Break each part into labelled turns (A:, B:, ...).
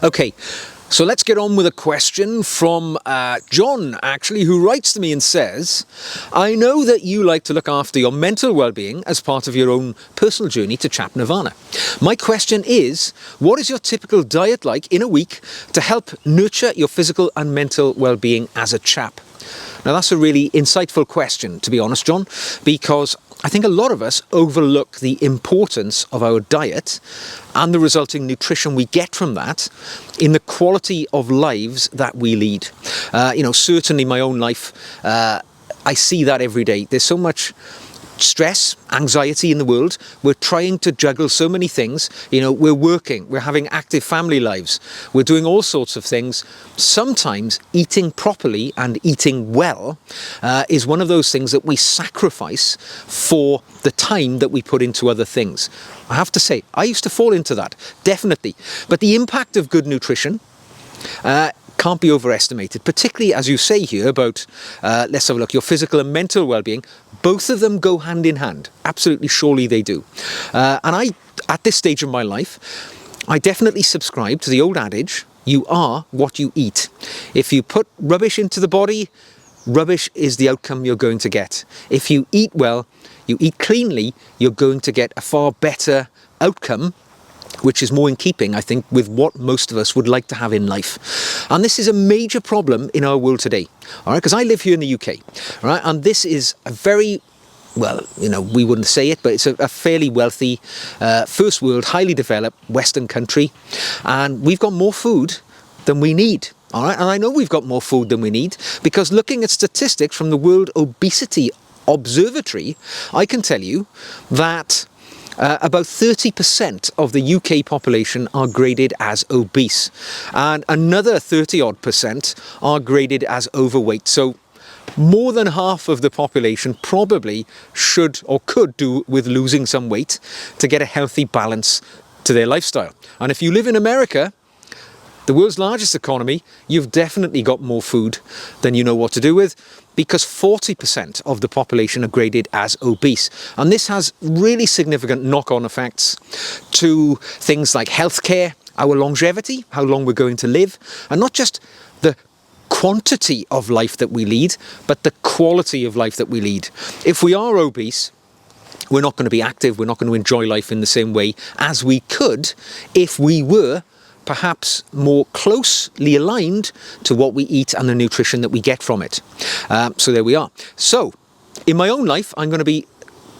A: Okay, so let's get on with a question from John, actually, who writes to me and says, I know that you like to look after your mental well-being as part of your own personal journey to Chap Nirvana. My question is, what is your typical diet like in a week to help nurture your physical and mental well-being as a chap? Now, that's a really insightful question, to be honest, John, because I think a lot of us overlook the importance of our diet and the resulting nutrition we get from that in the quality of lives that we lead. Certainly my own life, I see that every day. There's so much stress, anxiety in the world. We're trying to juggle so many things. We're working, we're having active family lives, we're doing all sorts of things. Sometimes eating properly and eating well is one of those things that we sacrifice for the time that we put into other things. I have to say, I used to fall into that, definitely. But the impact of good nutrition can't be overestimated, particularly as you say here about, let's have a look, your physical and mental well-being. Both of them go hand in hand. Absolutely, surely they do. And at this stage of my life, I definitely subscribe to the old adage, you are what you eat. If you put rubbish into the body, rubbish is the outcome you're going to get. If you eat well, you eat cleanly, you're going to get a far better outcome, which is more in keeping, I think, with what most of us would like to have in life. And this is a major problem in our world today, all right? Because I live here in the UK, all right? And this is a very, well, we wouldn't say it, but it's a fairly wealthy, first world, highly developed Western country. And we've got more food than we need. All right, and I know we've got more food than we need because looking at statistics from the World Obesity Observatory, I can tell you that about 30% of the UK population are graded as obese, and another 30-odd% are graded as overweight. So more than half of the population probably should or could do with losing some weight to get a healthy balance to their lifestyle. And if you live in America, the world's largest economy, you've definitely got more food than you know what to do with, because 40% of the population are graded as obese. And this has really significant knock-on effects to things like healthcare, our longevity, how long we're going to live, and not just the quantity of life that we lead, but the quality of life that we lead. If we are obese, we're not going to be active, we're not going to enjoy life in the same way as we could if we were perhaps more closely aligned to what we eat and the nutrition that we get from it. So there we are. So in my own life, I'm going to be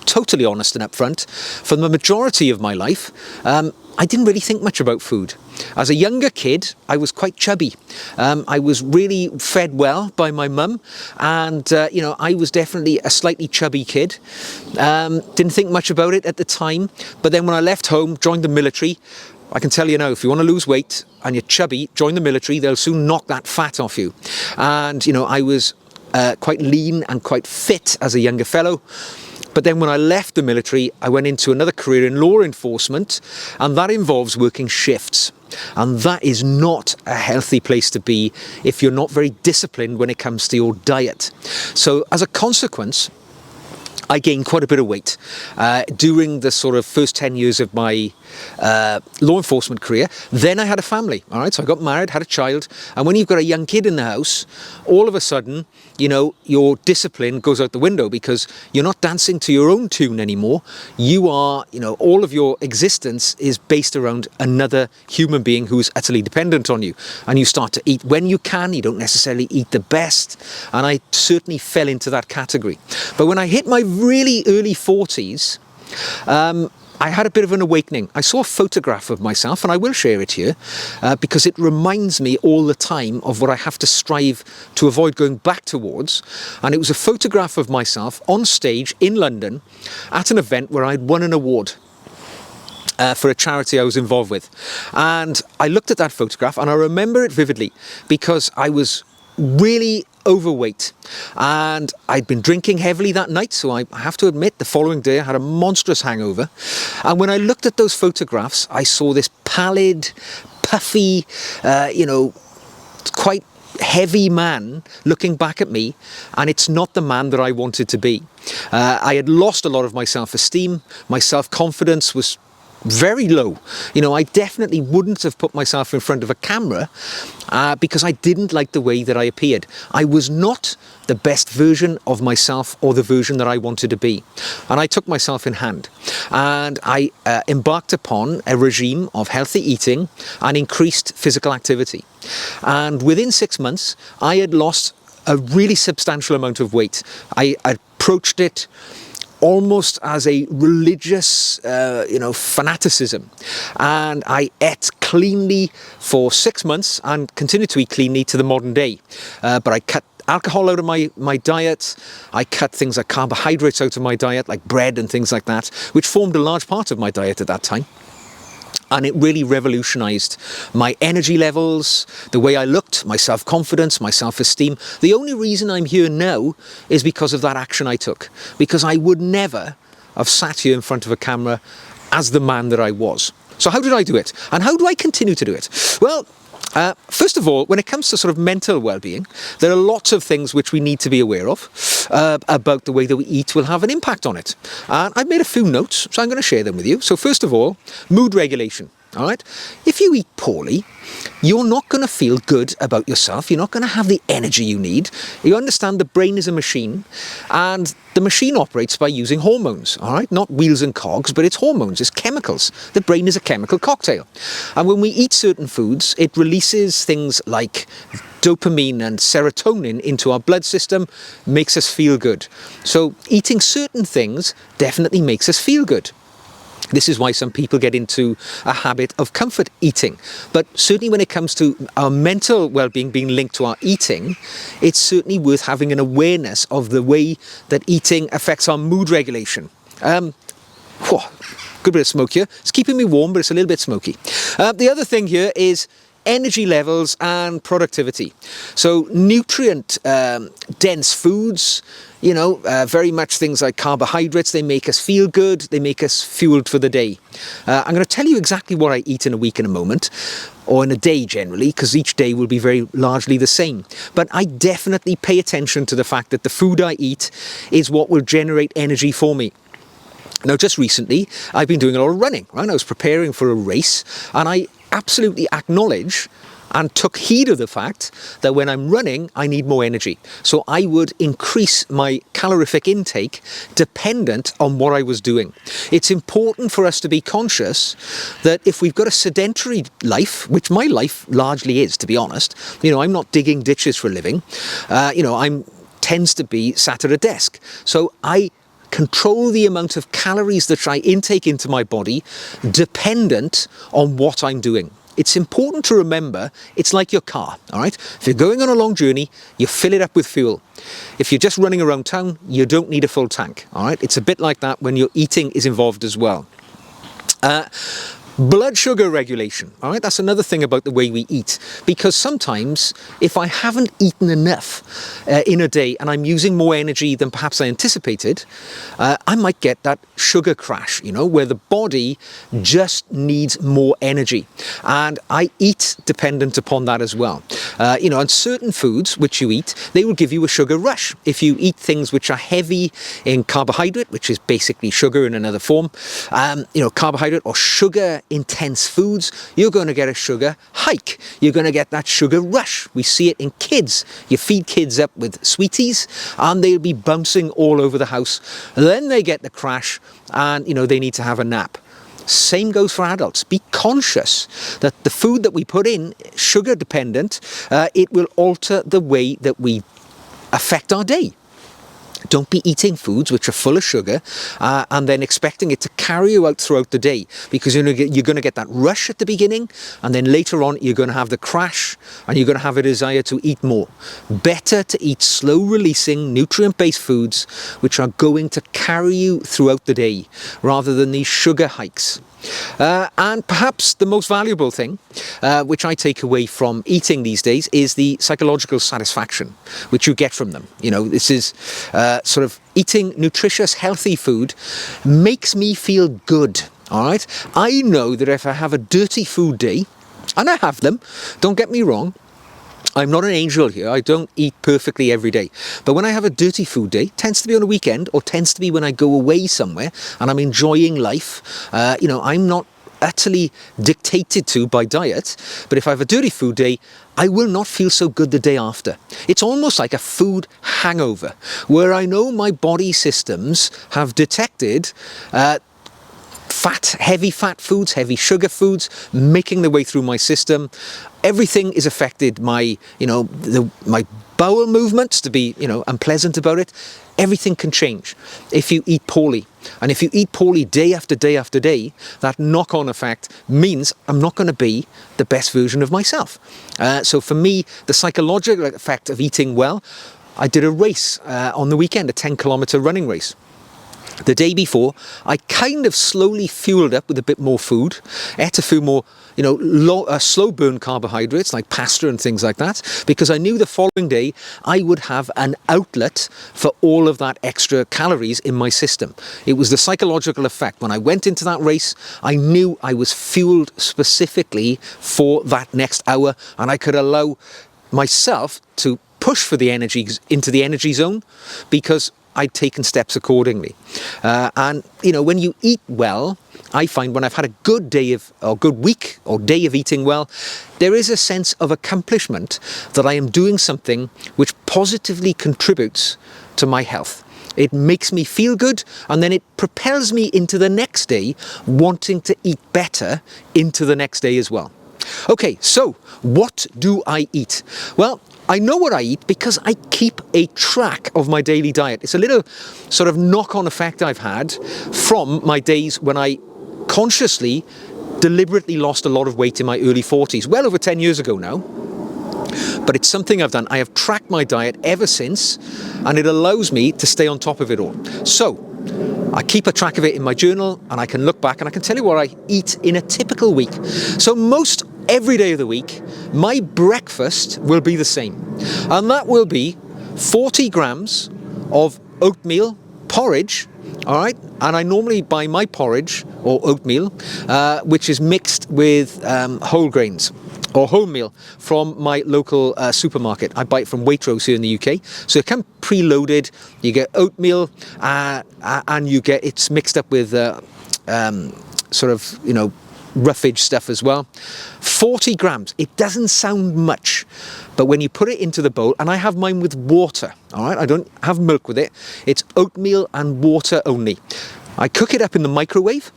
A: totally honest and upfront. For the majority of my life, I didn't really think much about food. As a younger kid, I was quite chubby. I was really fed well by my mum, and I was definitely a slightly chubby kid. Didn't think much about it at the time, but then when I left home, joined the military, I can tell you now, if you want to lose weight and you're chubby, join the military, they'll soon knock that fat off you. And, I was quite lean and quite fit as a younger fellow. But then when I left the military, I went into another career in law enforcement, and that involves working shifts. And that is not a healthy place to be if you're not very disciplined when it comes to your diet. So as a consequence, I gained quite a bit of weight during the sort of first 10 years of my law enforcement career. Then I had a family, all right? So I got married, had a child. And when you've got a young kid in the house, all of a sudden, your discipline goes out the window because you're not dancing to your own tune anymore. You are, all of your existence is based around another human being who's utterly dependent on you. And you start to eat when you can. You don't necessarily eat the best. And I certainly fell into that category. But when I hit my really early 40s, I had a bit of an awakening. I saw a photograph of myself, and I will share it here, because it reminds me all the time of what I have to strive to avoid going back towards. And it was a photograph of myself on stage in London at an event where I'd won an award for a charity I was involved with. And I looked at that photograph, and I remember it vividly because I was really overweight, and I'd been drinking heavily that night, so I have to admit the following day I had a monstrous hangover. And when I looked at those photographs, I saw this pallid, puffy, quite heavy man looking back at me, and it's not the man that I wanted to be. I had lost a lot of my self-esteem, my self-confidence was very low. I definitely wouldn't have put myself in front of a camera because I didn't like the way that I appeared. I was not the best version of myself or the version that I wanted to be. And I took myself in hand and I embarked upon a regime of healthy eating and increased physical activity. And within 6 months, I had lost a really substantial amount of weight. I approached it almost as a religious, fanaticism. And I ate cleanly for 6 months and continued to eat cleanly to the modern day. But I cut alcohol out of my diet. I cut things like carbohydrates out of my diet, like bread and things like that, which formed a large part of my diet at that time. And it really revolutionized my energy levels, the way I looked, my self-confidence, my self-esteem. The only reason I'm here now is because of that action I took. Because I would never have sat here in front of a camera as the man that I was. So how did I do it? And how do I continue to do it? Well, first of all, when it comes to sort of mental well-being, there are lots of things which we need to be aware of about the way that we eat will have an impact on it. And I've made a few notes, so I'm going to share them with you. So first of all, mood regulation. All right. If you eat poorly, you're not going to feel good about yourself. You're not going to have the energy you need. You understand the brain is a machine and the machine operates by using hormones. All right. Not wheels and cogs, but it's hormones. It's chemicals. The brain is a chemical cocktail. And when we eat certain foods, it releases things like dopamine and serotonin into our blood system, makes us feel good. So eating certain things definitely makes us feel good. This is why some people get into a habit of comfort eating. But certainly when it comes to our mental well-being being linked to our eating, it's certainly worth having an awareness of the way that eating affects our mood regulation. Good bit of smoke here. It's keeping me warm, but it's a little bit smoky. The other thing here is energy levels and productivity. So nutrient dense foods, very much things like carbohydrates, they make us feel good, they make us fueled for the day. I'm going to tell you exactly what I eat in a week in a moment, or in a day generally, because each day will be very largely the same. But I definitely pay attention to the fact that the food I eat is what will generate energy for me. Now, just recently, I've been doing a lot of running, right? I was preparing for a race, and I absolutely acknowledge and took heed of the fact that when I'm running, I need more energy. So I would increase my calorific intake dependent on what I was doing. It's important for us to be conscious that if we've got a sedentary life, which my life largely is, to be honest, I'm not digging ditches for a living. I'm tends to be sat at a desk. So I control the amount of calories that I intake into my body dependent on what I'm doing. It's important to remember it's like your car, all right? If you're going on a long journey, you fill it up with fuel. If you're just running around town, you don't need a full tank, all right? It's a bit like that when your eating is involved as well. Blood sugar regulation, all right? That's another thing about the way we eat. Because sometimes, if I haven't eaten enough in a day and I'm using more energy than perhaps I anticipated, I might get that sugar crash, where the body just needs more energy. And I eat dependent upon that as well. And certain foods which you eat, they will give you a sugar rush. If you eat things which are heavy in carbohydrate, which is basically sugar in another form, carbohydrate or sugar intense foods, you're going to get a sugar hike. You're going to get that sugar rush. We see it in kids. You feed kids up with sweeties and they'll be bouncing all over the house. Then they get the crash and, they need to have a nap. Same goes for adults. Be conscious that the food that we put in, sugar dependent, it will alter the way that we affect our day. Don't be eating foods which are full of sugar and then expecting it to carry you out throughout the day, because you're going to get that rush at the beginning and then later on you're going to have the crash and you're going to have a desire to eat more. Better to eat slow releasing nutrient-based foods which are going to carry you throughout the day rather than these sugar hikes. And perhaps the most valuable thing, which I take away from eating these days, is the psychological satisfaction which you get from them. This is sort of eating nutritious, healthy food makes me feel good. All right. I know that if I have a dirty food day, and I have them, don't get me wrong, I'm not an angel here. I don't eat perfectly every day. But when I have a dirty food day, tends to be on a weekend, or tends to be when I go away somewhere and I'm enjoying life. I'm not utterly dictated to by diet, but if I have a dirty food day, I will not feel so good the day after. It's almost like a food hangover, where I know my body systems have detected heavy fat foods, heavy sugar foods, making their way through my system. Everything is affected. My bowel movements, to be, unpleasant about it. Everything can change if you eat poorly. And if you eat poorly day after day after day, that knock-on effect means I'm not going to be the best version of myself. So for me, the psychological effect of eating well, I did a race on the weekend, a 10-kilometer running race. The day before, I kind of slowly fueled up with a bit more food, ate a few more, slow burn carbohydrates like pasta and things like that, because I knew the following day I would have an outlet for all of that extra calories in my system. It was the psychological effect. When I went into that race, I knew I was fueled specifically for that next hour, and I could allow myself to push for the energy into the energy zone, because I'd taken steps accordingly. When you eat well, I find when I've had a good week or day of eating well, there is a sense of accomplishment that I am doing something which positively contributes to my health. It makes me feel good, and then it propels me into the next day wanting to eat better into the next day as well. Okay, so what do I eat? Well, I know what I eat because I keep a track of my daily diet. It's a little sort of knock-on effect I've had from my days when I consciously, deliberately lost a lot of weight in my early 40s, well over 10 years ago now. But it's something I've done. I have tracked my diet ever since, and it allows me to stay on top of it all. So I keep a track of it in my journal, and I can look back and I can tell you what I eat in a typical week. So most every day of the week, my breakfast will be the same. And that will be 40 grams of oatmeal porridge, all right? And I normally buy my porridge, or oatmeal, which is mixed with whole grains, or wholemeal, from my local supermarket. I buy it from Waitrose here in the UK. So it comes preloaded. You get oatmeal, and it's mixed up with roughage stuff as well. 40 grams. It doesn't sound much, but when you put it into the bowl, and I have mine with water, all right? I don't have milk with it. It's oatmeal and water only. I cook it up in the microwave.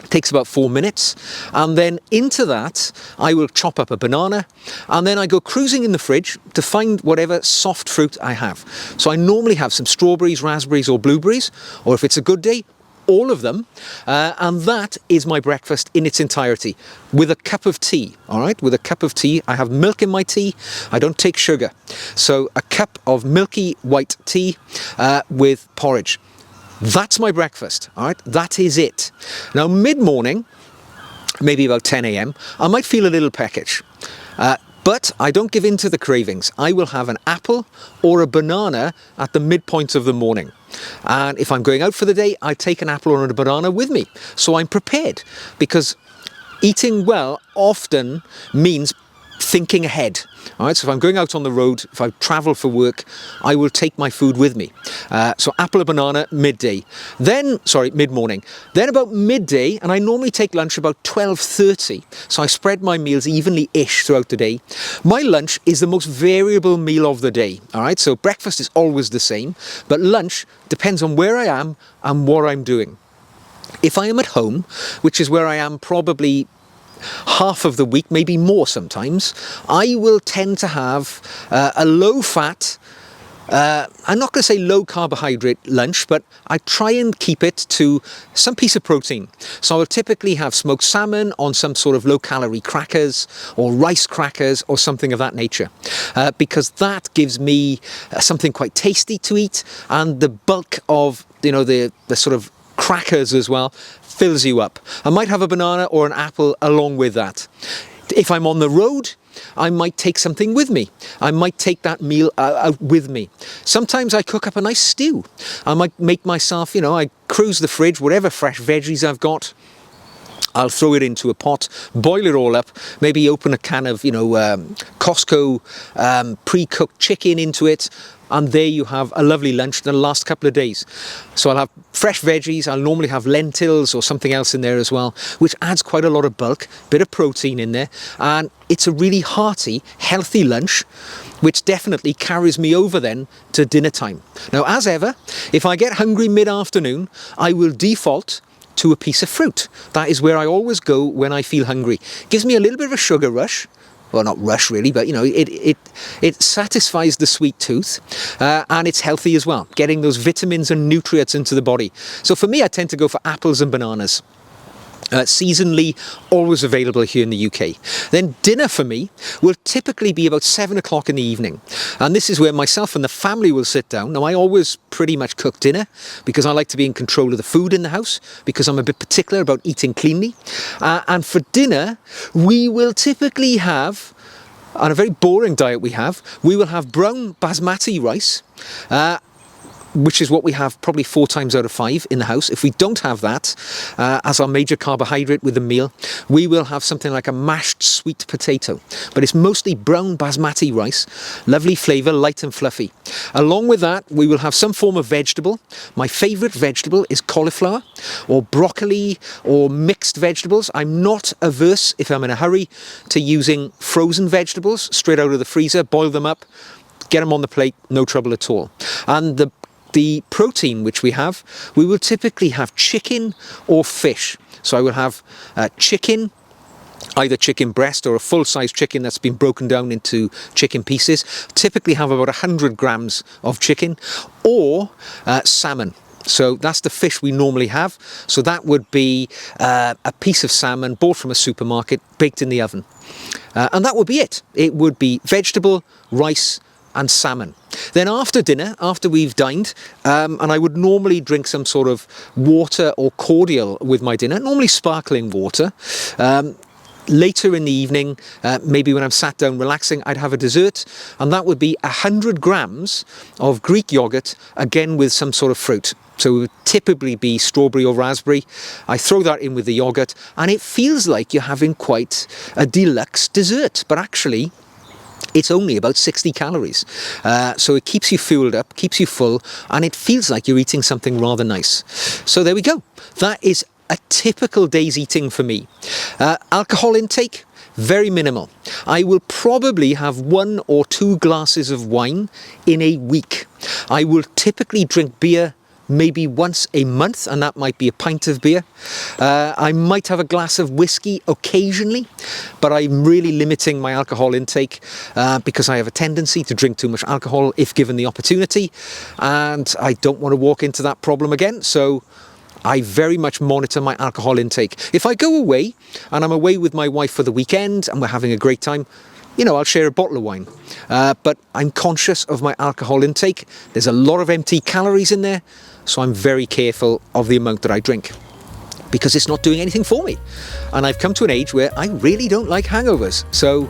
A: It takes about 4 minutes, and then into that I will chop up a banana, and then I go cruising in the fridge to find whatever soft fruit I have. So I normally have some strawberries, raspberries, or blueberries, or if it's a good day, all of them, and that is my breakfast in its entirety, with a cup of tea. All right, with a cup of tea. I have milk in my tea. I don't take sugar, so a cup of milky white tea with porridge. That's my breakfast. All right, that is it. Now mid-morning, maybe about 10 a.m, I might feel a little peckish, but I don't give in to the cravings. I will have an apple or a banana at the midpoint of the morning. And if I'm going out for the day, I take an apple or a banana with me. So I'm prepared, because eating well often means thinking ahead. All right, so if I'm going out on the road, if I travel for work, I will take my food with me. So apple or banana mid-morning. Then about midday, and I normally take lunch about 12:30. So I spread my meals evenly-ish throughout the day. My lunch is the most variable meal of the day. All right, so breakfast is always the same, but lunch depends on where I am and what I'm doing. If I am at home, which is where I am probably half of the week, maybe more sometimes, I will tend to have a low-fat, I'm not going to say low-carbohydrate lunch, but I try and keep it to some piece of protein. So I will typically have smoked salmon on some sort of low-calorie crackers, or rice crackers, or something of that nature, because that gives me something quite tasty to eat, and the bulk of the sort of crackers as well fills you up. I might have a banana or an apple along with that. If I'm on the road, I might take something with me. I might take that meal out with me. Sometimes I cook up a nice stew. I might make myself, I cruise the fridge, whatever fresh veggies I've got, I'll throw it into a pot, boil it all up, maybe open a can of, Costco pre-cooked chicken into it, and there you have a lovely lunch that'll last a couple of days. So I'll have fresh veggies, I'll normally have lentils or something else in there as well, which adds quite a lot of bulk, bit of protein in there, and it's a really hearty, healthy lunch, which definitely carries me over then to dinner time. Now, as ever, if I get hungry mid-afternoon, I will default to a piece of fruit. That is where I always go when I feel hungry. Gives me a little bit of a sugar rush. Well, not rush really, but it satisfies the sweet tooth, and it's healthy as well, getting those vitamins and nutrients into the body. So for me, I tend to go for apples and bananas. Seasonally, always available here in the UK. Then dinner for me will typically be about 7 o'clock in the evening. And this is where myself and the family will sit down. Now, I always pretty much cook dinner because I like to be in control of the food in the house, because I'm a bit particular about eating cleanly. And for dinner, we will typically have, on a very boring diet we will have brown basmati rice, which is what we have probably 4 times out of 5 in the house. If we don't have that as our major carbohydrate with the meal, we will have something like a mashed sweet potato. But it's mostly brown basmati rice, lovely flavour, light and fluffy. Along with that, we will have some form of vegetable. My favourite vegetable is cauliflower or broccoli or mixed vegetables. I'm not averse, if I'm in a hurry, to using frozen vegetables straight out of the freezer, boil them up, get them on the plate, no trouble at all. And the protein which we will typically have chicken or fish. So I will have chicken, either chicken breast or a full-size chicken that's been broken down into chicken pieces. Typically have about 100 grams of chicken, or salmon. So that's the fish we normally have. So that would be a piece of salmon bought from a supermarket, baked in the oven. And that would be it. It would be vegetable, rice, and salmon. Then after dinner, after we've dined, and I would normally drink some sort of water or cordial with my dinner, normally sparkling water. Later in the evening, maybe when I'm sat down relaxing, I'd have a dessert, and that would be 100 grams of Greek yogurt, again with some sort of fruit. So it would typically be strawberry or raspberry. I throw that in with the yogurt, and it feels like you're having quite a deluxe dessert, but actually it's only about 60 calories. So it keeps you fueled up, keeps you full, and it feels like you're eating something rather nice. So there we go. That is a typical day's eating for me. Alcohol intake, very minimal. I will probably have 1 or 2 glasses of wine in a week. I will typically drink beer maybe once a month, and that might be a pint of beer. I might have a glass of whiskey occasionally, but I'm really limiting my alcohol intake because I have a tendency to drink too much alcohol if given the opportunity, and I don't want to walk into that problem again. So I very much monitor my alcohol intake. If I go away and I'm away with my wife for the weekend and we're having a great time, I'll share a bottle of wine. But I'm conscious of my alcohol intake. There's a lot of empty calories in there, so I'm very careful of the amount that I drink, because it's not doing anything for me. And I've come to an age where I really don't like hangovers, so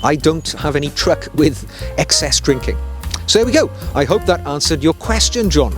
A: I don't have any truck with excess drinking. So there we go. I hope that answered your question, John.